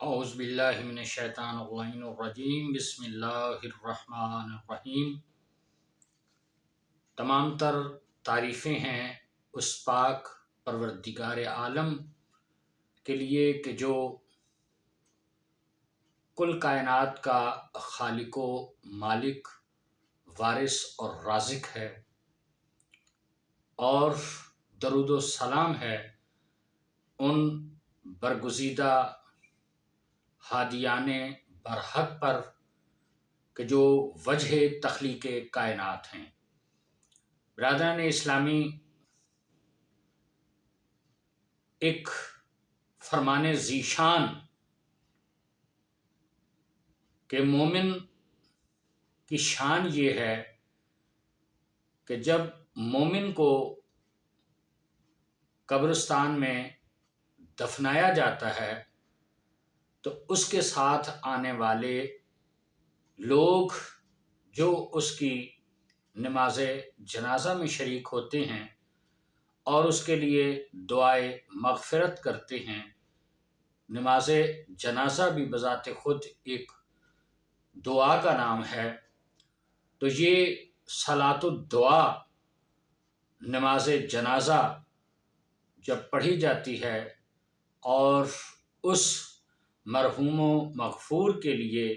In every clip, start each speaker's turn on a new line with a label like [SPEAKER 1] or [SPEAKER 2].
[SPEAKER 1] اعوذ باللہ من الشیطان الرجیم بسم اللہ الرحمن الرحیم۔ تمام تر تعریفیں ہیں اس پاک پروردگار عالم کے لیے کہ جو کل کائنات کا خالق و مالک، وارث اور رازق ہے، اور درود و سلام ہے ان برگزیدہ ہادیان برحق پر کہ جو وجہ تخلیق کائنات ہیں۔ برادران اسلامی، ایک فرمان ذیشان کہ مومن کی شان یہ ہے کہ جب مومن کو قبرستان میں دفنایا جاتا ہے تو اس کے ساتھ آنے والے لوگ جو اس کی نماز جنازہ میں شریک ہوتے ہیں اور اس کے لیے دعائے مغفرت کرتے ہیں۔ نماز جنازہ بھی بذات خود ایک دعا کا نام ہے، تو یہ صلاۃ الدعا نماز جنازہ جب پڑھی جاتی ہے اور اس مرحوم و مغفور کے لیے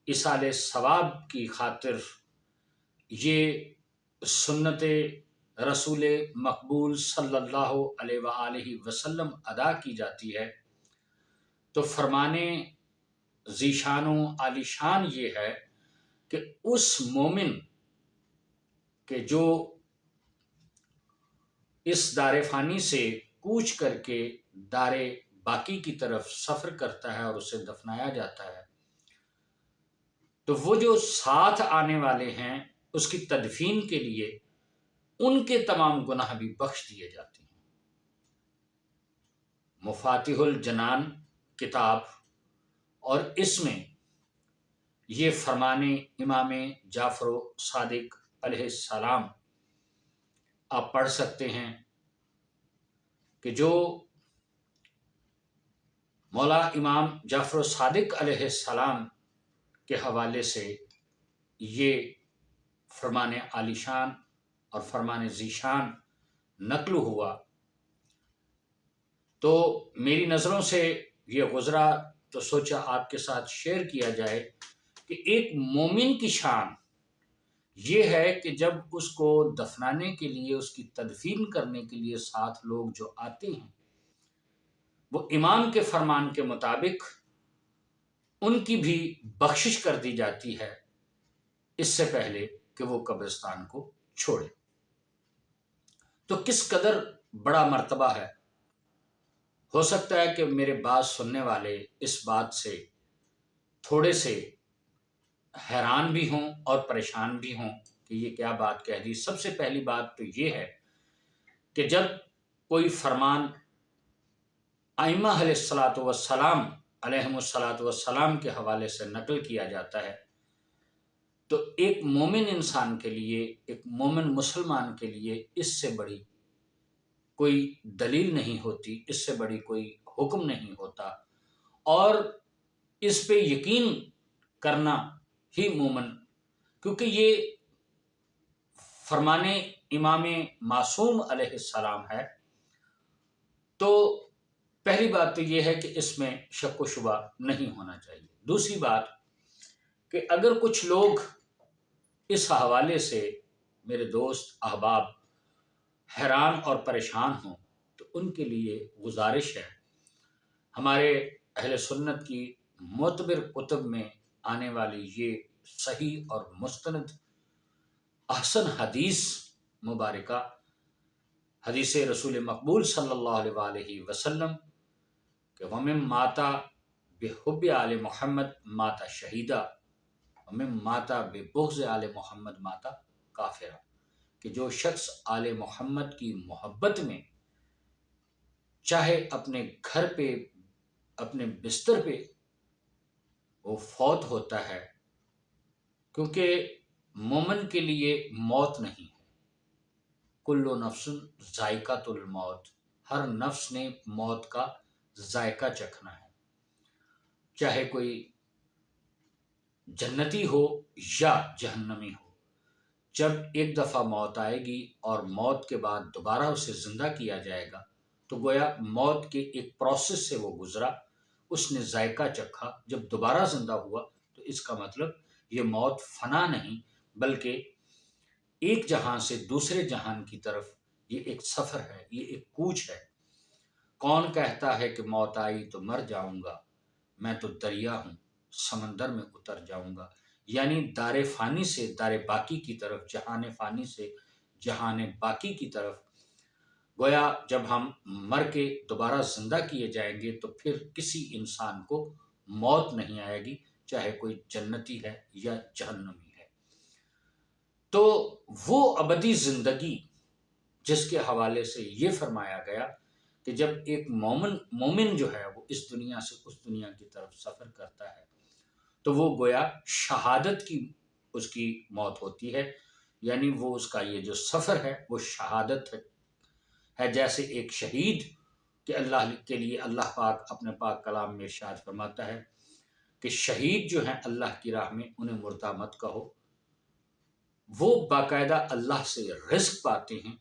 [SPEAKER 1] ایصال ثواب کی خاطر یہ سنت رسول مقبول صلی اللہ علیہ وآلہ وسلم ادا کی جاتی ہے، تو فرمان ذیشان و عالی شان یہ ہے کہ اس مومن کہ جو اس دار فانی سے کوچ کر کے دار باقی کی طرف سفر کرتا ہے اور اسے دفنایا جاتا ہے، تو وہ جو ساتھ آنے والے ہیں اس کی تدفین کے لیے ان کے تمام گناہ بھی بخش دیے جاتے ہیں۔ مفاتیح الجنان کتاب اور اس میں یہ فرمان امام جعفر صادق علیہ السلام آپ پڑھ سکتے ہیں کہ جو مولا امام جعفر صادق علیہ السلام کے حوالے سے یہ فرمان عالی شان اور فرمان ذیشان نقل ہوا، تو میری نظروں سے یہ گزرا تو سوچا آپ کے ساتھ شیئر کیا جائے کہ ایک مومن کی شان یہ ہے کہ جب اس کو دفنانے کے لیے، اس کی تدفین کرنے کے لیے ساتھ لوگ جو آتے ہیں وہ امام کے فرمان کے مطابق ان کی بھی بخشش کر دی جاتی ہے اس سے پہلے کہ وہ قبرستان کو چھوڑے۔ تو کس قدر بڑا مرتبہ ہے۔ ہو سکتا ہے کہ میرے بات سننے والے اس بات سے تھوڑے سے حیران بھی ہوں اور پریشان بھی ہوں کہ یہ کیا بات کہہ دی۔ سب سے پہلی بات تو یہ ہے کہ جب کوئی فرمان ائمہ علیہ السلام کے حوالے سے نقل کیا جاتا ہے تو ایک مومن انسان کے لیے، ایک مومن مسلمان کے لیے اس سے بڑی کوئی دلیل نہیں ہوتی، اس سے بڑی کوئی حکم نہیں ہوتا، اور اس پہ یقین کرنا ہی مومن، کیونکہ یہ فرمان امام معصوم علیہ السلام ہے، تو پہلی بات تو یہ ہے کہ اس میں شک و شبہ نہیں ہونا چاہیے۔ دوسری بات کہ اگر کچھ لوگ اس حوالے سے میرے دوست احباب حیران اور پریشان ہوں تو ان کے لیے گزارش ہے، ہمارے اہل سنت کی معتبر کتب میں آنے والی یہ صحیح اور مستند احسن حدیث مبارکہ، حدیث رسول مقبول صلی اللہ علیہ وآلہ وسلم کہ وَمِن مَاتَ بِحُبِّ آلِ محمد مَاتَ شہیدہ وَمِن مَاتَ بِبُغْضِ آلِ محمد مَاتَ کافرہ، کہ جو شخص آل محمد کی محبت میں چاہے اپنے گھر پہ، اپنے بستر پہ وہ فوت ہوتا ہے، کیونکہ مومن کے لیے موت نہیں ہے، کل نفس ذائقۃ الموت، ہر نفس نے موت کا ذائقہ چکھنا ہے، چاہے کوئی جنتی ہو یا جہنمی ہو، جب ایک دفعہ موت آئے گی اور موت کے بعد دوبارہ اسے زندہ کیا جائے گا تو گویا موت کے ایک پروسیس سے وہ گزرا، اس نے ذائقہ چکھا، جب دوبارہ زندہ ہوا تو اس کا مطلب یہ موت فنا نہیں بلکہ ایک جہان سے دوسرے جہان کی طرف یہ ایک سفر ہے، یہ ایک کوچ ہے۔ کون کہتا ہے کہ موت آئی تو مر جاؤں گا، میں تو دریا ہوں سمندر میں اتر جاؤں گا، یعنی دار فانی سے دار باقی کی طرف، جہان فانی سے جہان باقی کی طرف۔ گویا جب ہم مر کے دوبارہ زندہ کیے جائیں گے تو پھر کسی انسان کو موت نہیں آئے گی، چاہے کوئی جنتی ہے یا جہنمی ہے۔ تو وہ ابدی زندگی جس کے حوالے سے یہ فرمایا گیا کہ جب ایک مومن جو ہے وہ اس دنیا سے اس دنیا کی طرف سفر کرتا ہے تو وہ گویا شہادت کی اس کی موت ہوتی ہے، یعنی وہ اس کا یہ جو سفر ہے وہ شہادت ہے، جیسے ایک شہید کہ اللہ کے لیے اللہ پاک اپنے پاک کلام میں ارشاد فرماتا ہے کہ شہید جو ہیں اللہ کی راہ میں انہیں مردہ مت کہو، وہ باقاعدہ اللہ سے رزق پاتے ہیں۔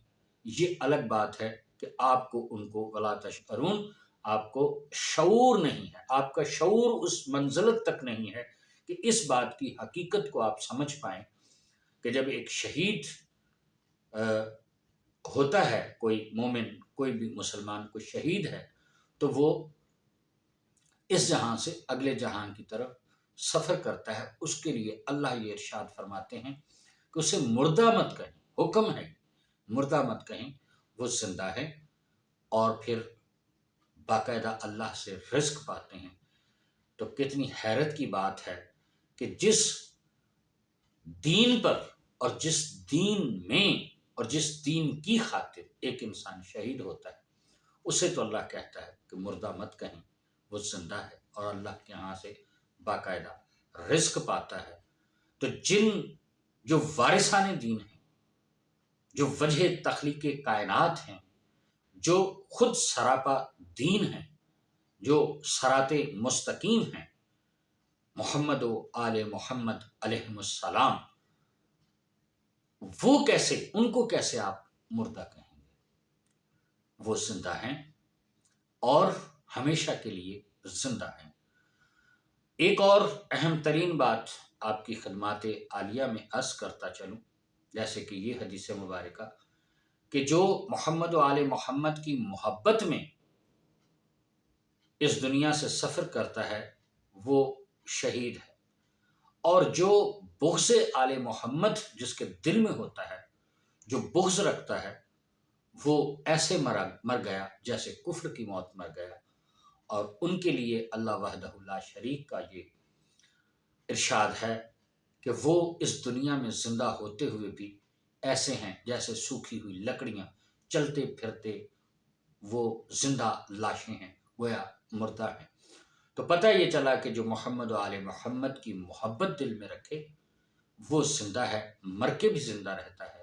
[SPEAKER 1] یہ الگ بات ہے کہ آپ کو ان کو ولا تشعرون، آپ کو شعور نہیں ہے، آپ کا شعور اس منزلت تک نہیں ہے کہ اس بات کی حقیقت کو آپ سمجھ پائیں کہ جب ایک شہید ہوتا ہے، کوئی مومن کوئی بھی مسلمان کوئی شہید ہے تو وہ اس جہان سے اگلے جہان کی طرف سفر کرتا ہے، اس کے لیے اللہ یہ ارشاد فرماتے ہیں کہ اسے مردہ مت کہیں، حکم ہے مردہ مت کہیں، وہ زندہ ہے اور پھر باقاعدہ اللہ سے رزق پاتے ہیں۔ تو کتنی حیرت کی بات ہے کہ جس دین پر اور جس دین میں اور جس دین کی خاطر ایک انسان شہید ہوتا ہے اسے تو اللہ کہتا ہے کہ مردہ مت کہیں، وہ زندہ ہے اور اللہ کے ہاں سے باقاعدہ رزق پاتا ہے۔ تو جو وارثان دین ہیں، جو وجہ تخلیق کائنات ہیں، جو خود سراپا دین ہیں، جو صراط مستقیم ہیں، محمد و آل محمد علیہ السلام، وہ کیسے، ان کو کیسے آپ مردہ کہیں گے؟ وہ زندہ ہیں اور ہمیشہ کے لیے زندہ ہیں۔ ایک اور اہم ترین بات آپ کی خدمات عالیہ میں عرض کرتا چلوں، جیسے کہ یہ حدیث مبارکہ کہ جو محمد و آل محمد کی محبت میں اس دنیا سے سفر کرتا ہے وہ شہید ہے، اور جو بغض آل محمد جس کے دل میں ہوتا ہے، جو بغض رکھتا ہے، وہ ایسے مر گیا جیسے کفر کی موت مر گیا۔ اور ان کے لیے اللہ وحدہ لا شریک کا یہ ارشاد ہے کہ وہ اس دنیا میں زندہ ہوتے ہوئے بھی ایسے ہیں جیسے سوکھی ہوئی لکڑیاں، چلتے پھرتے وہ زندہ لاشیں ہیں، گویا مردہ ہیں۔ تو پتہ یہ چلا کہ جو محمد و آل محمد کی محبت دل میں رکھے وہ زندہ ہے، مر کے بھی زندہ رہتا ہے،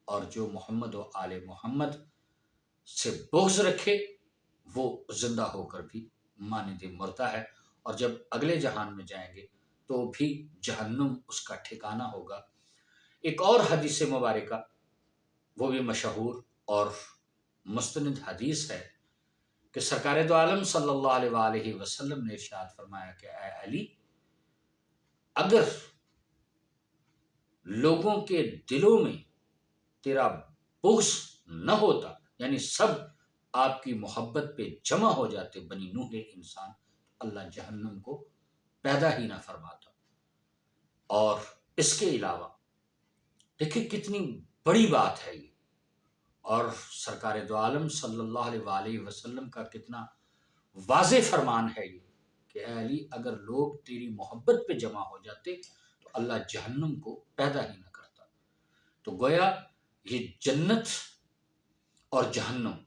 [SPEAKER 1] اور جو محمد و آل محمد سے بغض رکھے وہ زندہ ہو کر بھی ماند مردہ ہے، اور جب اگلے جہان میں جائیں گے تو بھی جہنم اس کا ٹھکانہ ہوگا۔ ایک اور حدیث مبارکہ وہ بھی مشہور اور مستند حدیث ہے کہ سرکار دو عالم صلی اللہ علیہ وآلہ وسلم نے ارشاد فرمایا کہ اے علی، اگر لوگوں کے دلوں میں تیرا بغض نہ ہوتا، یعنی سب آپ کی محبت پہ جمع ہو جاتے بنی نوح انسان، اللہ جہنم کو پیدا ہی نہ فرماتا۔ اور اس کے علاوہ دیکھیں کتنی بڑی بات ہے یہ، اور سرکار دو عالم صلی اللہ علیہ وآلہ وسلم کا کتنا واضح فرمان ہے یہ کہ اے علی، اگر لوگ تیری محبت پہ جمع ہو جاتے تو اللہ جہنم کو پیدا ہی نہ کرتا۔ تو گویا یہ جنت اور جہنم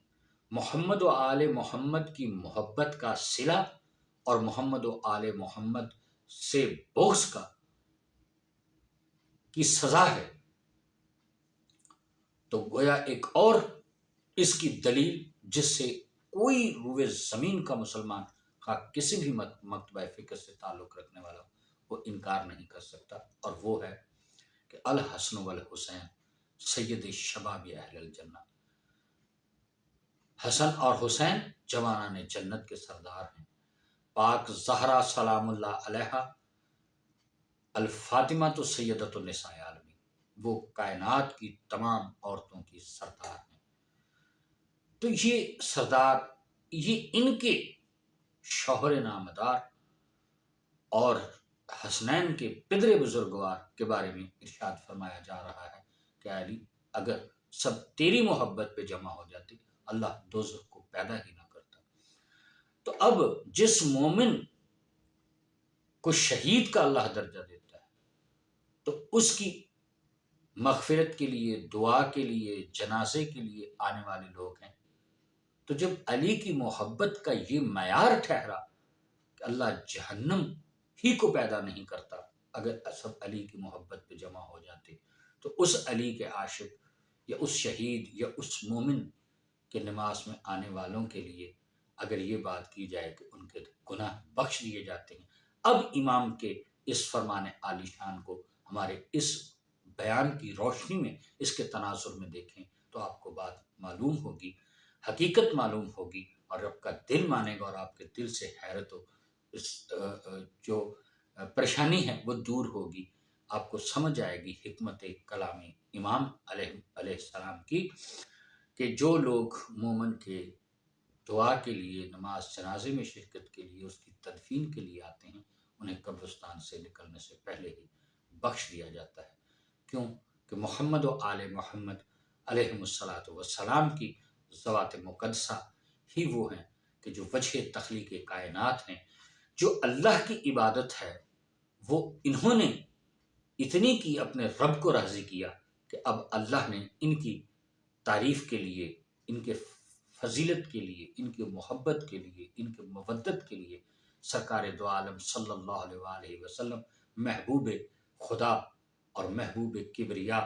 [SPEAKER 1] محمد و آل محمد کی محبت کا صلہ اور محمد و آل محمد سے بغض کی سزا ہے۔ تو گویا ایک اور اس کی دلیل جس سے کوئی روئے زمین کا مسلمان خواہ کسی بھی مکتبہ فکر سے تعلق رکھنے والا وہ انکار نہیں کر سکتا، اور وہ ہے کہ الحسن والحسین سید شباب اہل الجنہ، حسن اور حسین جوانان جنت کے سردار ہیں۔ پاک زہرا سلام اللہ علیہا الفاطمہ تو سیدۃ النساء عالمین، وہ کائنات کی تمام عورتوں کی سردار ہیں۔ تو یہ سردار، یہ ان کے شوہر نامدار اور حسنین کے پدر بزرگوار کے بارے میں ارشاد فرمایا جا رہا ہے کہ علی اگر سب تیری محبت پہ جمع ہو جاتے اللہ دوزخ کو پیدا ہی نہ کرتا۔ تو اب جس مومن کو شہید کا اللہ درجہ دیتا ہے تو اس کی مغفرت کے لیے، دعا کے لیے، جنازے کے لیے آنے والے لوگ ہیں۔ تو جب علی کی محبت کا یہ معیار ٹھہرا کہ اللہ جہنم ہی کو پیدا نہیں کرتا اگر سب علی کی محبت پہ جمع ہو جاتے، تو اس علی کے عاشق یا اس شہید یا اس مومن کے نماز میں آنے والوں کے لیے اگر یہ بات کی جائے کہ ان کے گناہ بخش دیے جاتے ہیں، اب امام کے اس فرمان عالی شان کو ہمارے اس بیان کی روشنی میں، اس کے تناظر میں دیکھیں تو آپ کو بات معلوم ہوگی، حقیقت معلوم ہوگی، اور آپ کا دل مانے گا اور آپ کے دل سے حیرت ہو جو پریشانی ہے وہ دور ہوگی۔ آپ کو سمجھ آئے گی حکمت کلام امام علیہ السلام کی کہ جو لوگ مومن کے دعا کے لیے، نماز جنازے میں شرکت کے لیے، اس کی تدفین کے لیے آتے ہیں، انہیں قبرستان سے نکلنے سے پہلے ہی بخش دیا جاتا ہے۔ کیوں کہ محمد و آل محمد علیہ الصلاۃ والسلام کی ذوات مقدسہ ہی وہ ہیں کہ جو وجہ تخلیق کائنات ہیں، جو اللہ کی عبادت ہے وہ انہوں نے اتنی کی، اپنے رب کو راضی کیا کہ اب اللہ نے ان کی تعریف کے لیے، ان کے فضیلت کے لیے، ان کی محبت کے لیے، ان کے مودت کے لیے سرکار دو عالم صلی اللہ علیہ وآلہ وسلم، محبوب خدا اور محبوب کبریا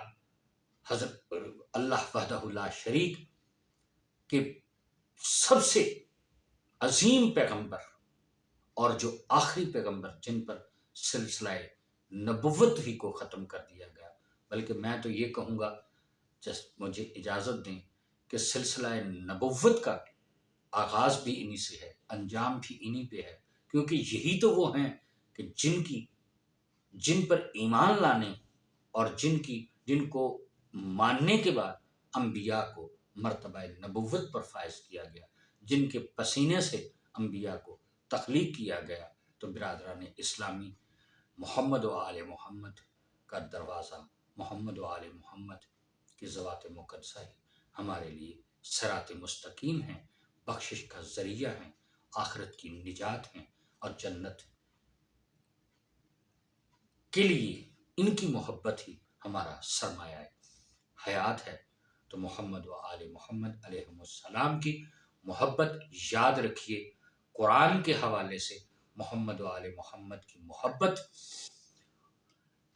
[SPEAKER 1] حضرت اللہ وحدہ لا شریک کے سب سے عظیم پیغمبر اور جو آخری پیغمبر جن پر سلسلہ نبوت ہی کو ختم کر دیا گیا، بلکہ میں تو یہ کہوں گا، مجھے اجازت دیں کہ سلسلہ نبوت کا آغاز بھی انہی سے ہے، انجام بھی انہی پہ ہے، کیونکہ یہی تو وہ ہیں کہ جن پر ایمان لانے اور جن کو ماننے کے بعد انبیاء کو مرتبہ نبوت پر فائز کیا گیا، جن کے پسینے سے انبیاء کو تخلیق کیا گیا۔ تو برادران اسلامی، محمد و آل محمد کا دروازہ، محمد و آل محمد کی ذوات مقدسہ ہی ہمارے لیے صراط مستقیم ہیں، بخشش کا ذریعہ ہیں، آخرت کی نجات ہیں، اور جنت کے لیے ان کی محبت ہی ہمارا سرمایہ حیات ہے۔ تو محمد و آل محمد علیہ السلام کی محبت یاد رکھیے، قرآن کے حوالے سے محمد و آل محمد کی محبت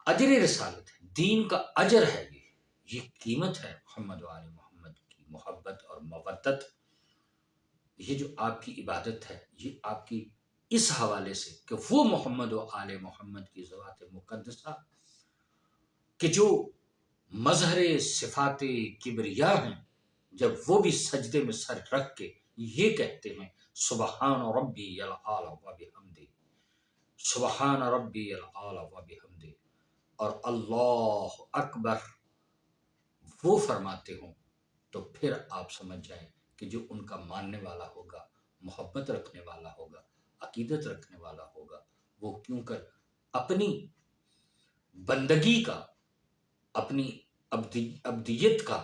[SPEAKER 1] اجر رسالت ہے، دین کا اجر ہے، یہ قیمت ہے محمد و آل محمد کی محبت اور مودت۔ یہ جو آپ کی عبادت ہے، یہ آپ کی اس حوالے سے کہ وہ محمد و آل محمد کی ذوات مقدسہ کہ جو مظہر صفات کبریا ہیں، جب وہ بھی سجدے میں سر رکھ کے یہ کہتے ہیں سبحان ربی العالی و بحمدہ، سبحان ربی العالی و بحمدہ، اور اللہ اکبر وہ فرماتے ہوں، تو پھر آپ سمجھ جائیں کہ جو ان کا ماننے والا ہوگا، محبت رکھنے والا ہوگا، عقیدت رکھنے والا ہوگا، وہ کیوں کر اپنی بندگی کا، اپنی ابدیت کا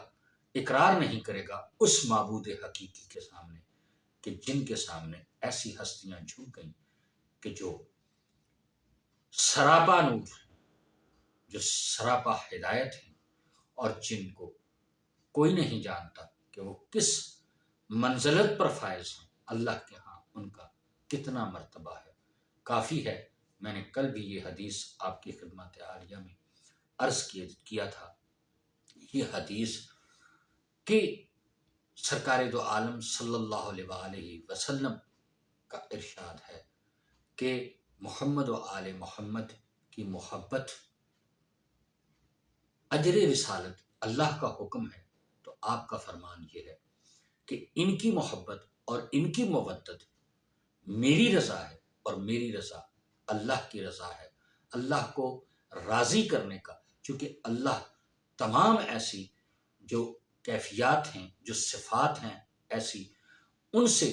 [SPEAKER 1] اقرار نہیں کرے گا اس معبود حقیقی کے سامنے کہ جن کے سامنے ایسی ہستیاں جھک گئیں کہ جو سراپا نور، جو سراپا ہدایت ہیں، اور جن کو کوئی نہیں جانتا کہ وہ کس منزلت پر فائز ہیں، اللہ کے ہاں ان کا کتنا مرتبہ ہے۔ کافی ہے، میں نے کل بھی یہ حدیث آپ کی خدمت عالیہ میں عرض کیا تھا، یہ حدیث کہ سرکار دو عالم صلی اللہ علیہ وآلہ وسلم کا ارشاد ہے کہ محمد و آل محمد کی محبت اجر رسالت اللہ کا حکم ہے، تو آپ کا فرمان یہ ہے کہ ان کی محبت اور ان کی مودت میری رضا ہے، اور میری رضا اللہ کی رضا ہے، اللہ کو راضی کرنے کا، چونکہ اللہ تمام ایسی جو کیفیات ہیں، جو صفات ہیں ایسی، ان سے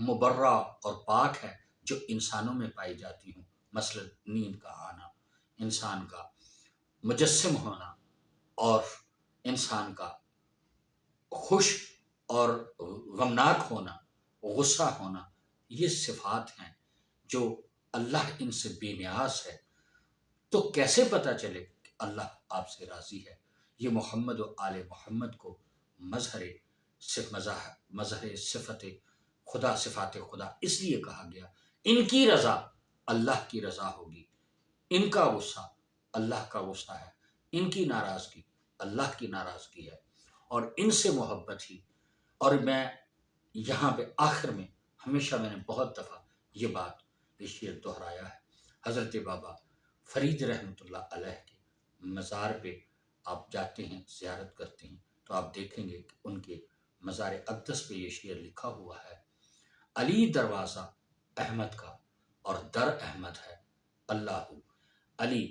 [SPEAKER 1] مبرہ اور پاک ہے جو انسانوں میں پائی جاتی ہوں، مثلا نیند کا آنا، انسان کا مجسم ہونا، اور انسان کا خوش اور غمناک ہونا، غصہ ہونا، یہ صفات ہیں جو اللہ ان سے بے نیاز ہے۔ تو کیسے پتہ چلے کہ اللہ آپ سے راضی ہے؟ یہ محمد و آل محمد کو مظہر صفت خدا، صفات خدا اس لیے کہا گیا، ان کی رضا اللہ کی رضا ہوگی، ان کا غصہ اللہ کا غصہ ہے، ان کی ناراضگی اللہ کی ناراضگی ہے، اور ان سے محبت ہی۔ اور میں یہاں پہ آخر میں ہمیشہ میں نے بہت دفعہ یہ بات، یہ شعر دہرایا ہے، حضرت بابا فرید رحمۃ اللہ علیہ کے مزار پہ آپ جاتے ہیں، زیارت کرتے ہیں، تو آپ دیکھیں گے کہ ان کے مزار اقدس پہ یہ شعر لکھا ہوا ہے، علی دروازہ احمد کا اور در احمد ہے اللہ۔ علی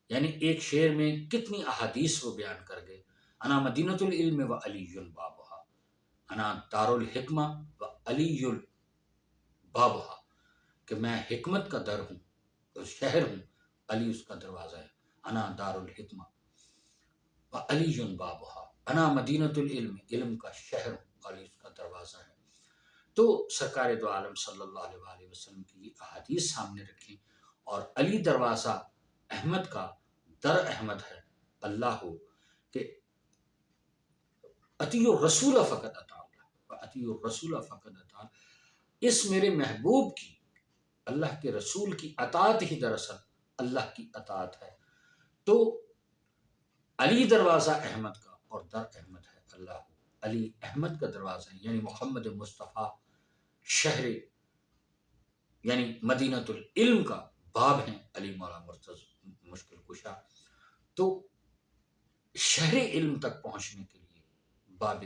[SPEAKER 1] یعنی ایک شعر میں کتنی احادیث وہ بیان کر گئے، انا مدینۃ العلم و علی بابھا، انا دار الحکمہ و علی بابھا، کہ میں حکمت کا در ہوں، شہر ہوں، علی اس کا دروازہ ہے، انا دار الحکمہ و علی بابھا، انا مدینۃ العلم، علم کا شہر ہوں، علی اس کا دروازہ ہے۔ تو سرکار دو عالم صلی اللہ علیہ وآلہ وسلم کی یہ احادیث سامنے رکھیں، اور علی دروازہ احمد کا در احمد ہے اللہ ہو، کہ اطیع الرسول فقط اطاع اللہ و اطیع الرسول فقط اطاع اللہ، اس میرے محبوب کی، اللہ کے رسول کی اطاعت ہی دراصل اللہ کی اطاعت ہے۔ تو علی دروازہ احمد کا اور در احمد ہے اللہ، علی احمد کا دروازہ ہے، یعنی محمد مصطفیٰ شہر، یعنی مدینۃ العلم کا باب ہیں علی مولا مرتضی مشکل کشا۔ تو شہر علم تک پہنچنے کے لیے باب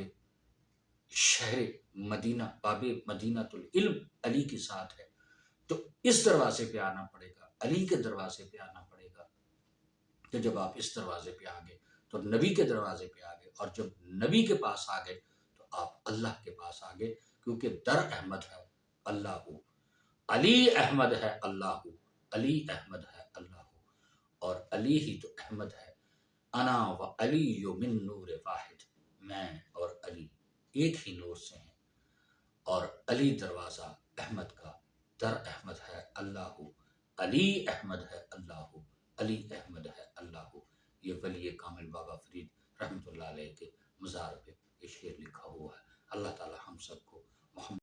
[SPEAKER 1] شہر مدینہ، باب مدینۃ العلم علی کے ساتھ ہے، تو اس دروازے پہ آنا پڑے گا، علی کے دروازے پہ آنا پڑے گا۔ تو جب آپ اس دروازے پہ آ گئے تو نبی کے دروازے پہ آ گئے، اور جب نبی کے پاس آ گئے تو آپ اللہ کے پاس آ گئے، کیونکہ در احمد ہے اللہ، علی احمد ہے اللہ، علی احمد ہے اللہ، اور علی ہی تو احمد ہے، انا و علی من نور واحد، میں اور علی ایک ہی نور سے ہیں، اور علی دروازہ احمد کا، در احمد ہے اللہ، علی احمد ہے اللہ، علی احمد ہے اللہ۔ یہ ولی کامل بابا فرید رحمۃ اللہ علیہ کے مزار پہ یہ شعر لکھا ہوا ہے۔ اللہ تعالی ہم سب کو محمد